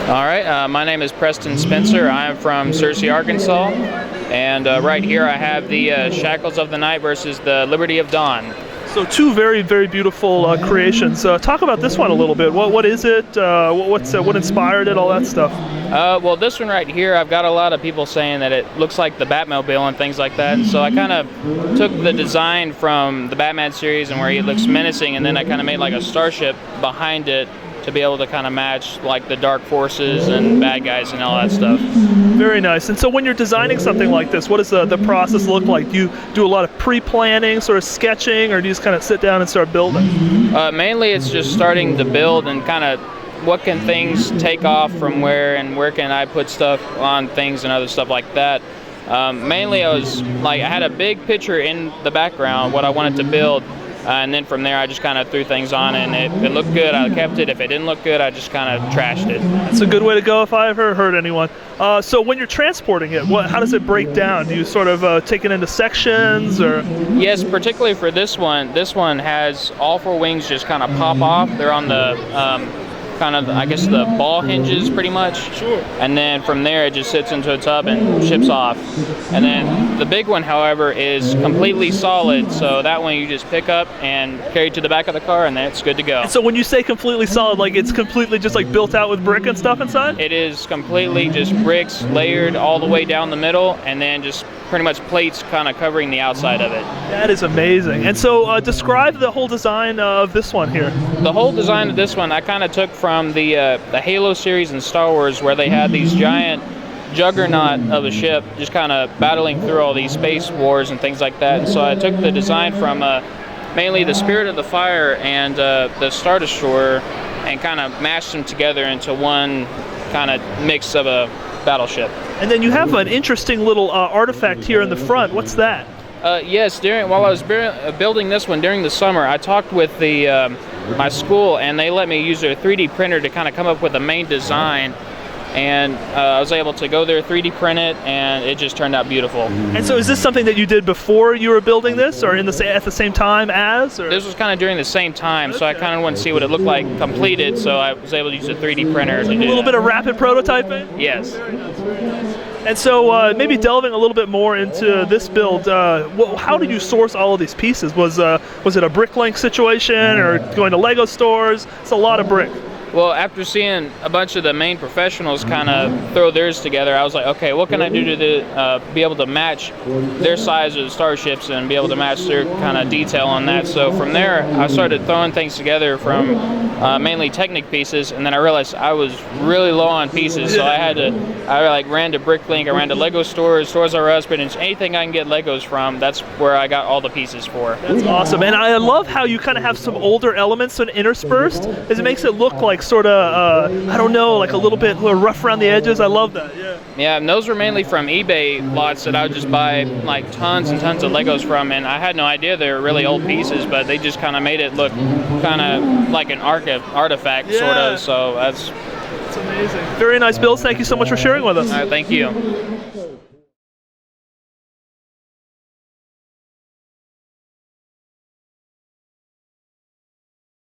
All right, my name is Preston Spencer. I am from Searcy, Arkansas, and right here I have the Shackles of the Night versus the Liberty of Dawn. So two very, very beautiful creations. Talk about this one a little bit. What is it? What inspired it? All that stuff. Well, this one right here, I've got a lot of people saying that it looks like the Batmobile and things like that. And so I kind of took the design from the Batman series and where he looks menacing, and then I kind of made like a starship behind it to be able to kind of match like the dark forces and bad guys and all that stuff. Very nice. And so when you're designing something like this, what does the process look like? Do you do a lot of pre-planning, sort of sketching, or do you just kind of sit down and start building? Mainly it's just starting to build and kind of what can things take off from where, and where can I put stuff on things and other stuff like that. Mainly I had a big picture in the background, what I wanted to build. And then from there, I just kind of threw things on, and if it looked good, I kept it. If it didn't look good, I just kind of trashed it. That's a good way to go if I ever heard anyone. So when you're transporting it, how does it break down? Do you sort of take it into sections, or? Yes, particularly for this one. This one has all four wings just kind of pop off. They're on the I guess the ball hinges pretty much. Sure. And then from there it just sits into a tub and ships off. And then the big one, however, is completely solid, so that one you just pick up and carry to the back of the car, and then it's good to go. And so when you say completely solid, like it's completely just like built out with brick and stuff inside? It is completely just bricks layered all the way down the middle, and then just pretty much plates kind of covering the outside of it. That is amazing. And so describe the whole design of this one here. The whole design of this one I kind of took from the Halo series in Star Wars, where they had these giant juggernaut of a ship just kind of battling through all these space wars and things like that. And so I took the design from mainly the Spirit of the Fire and the Star Destroyer and kind of mashed them together into one kind of mix of a battleship. And then you have an interesting little artifact here in the front. What's that? Yes, while I was building this one during the summer, I talked with my school, and they let me use their 3D printer to kind of come up with a main design. And I was able to go there, 3D print it, and it just turned out beautiful. And so is this something that you did before you were building this, or at the same time as? Or? This was kind of during the same time, so I kind of wanted to see what it looked like completed, so I was able to use a 3D printer to do a little bit of rapid prototyping? Yes. And so maybe delving a little bit more into this build, how did you source all of these pieces? Was it a BrickLink situation, or going to Lego stores? It's a lot of brick. Well, after seeing a bunch of the main professionals kind of throw theirs together, I was like, okay, what can I do to be able to match their size of the starships and be able to match their kind of detail on that? So from there, I started throwing things together from mainly Technic pieces, and then I realized I was really low on pieces, so I ran to BrickLink, I ran to Lego stores, Toys R Us, but anything I can get Legos from, that's where I got all the pieces for. That's awesome, and I love how you kind of have some older elements interspersed, as it makes it look like sort of, I don't know, like a little bit rough around the edges. I love that, yeah. Yeah, and those were mainly from eBay lots that I would just buy like tons and tons of Legos from, and I had no idea they were really old pieces, but they just kind of made it look kind of like an artifact, yeah. Sort of, so that's amazing. Very nice builds. Thank you so much for sharing with us. All right, thank you.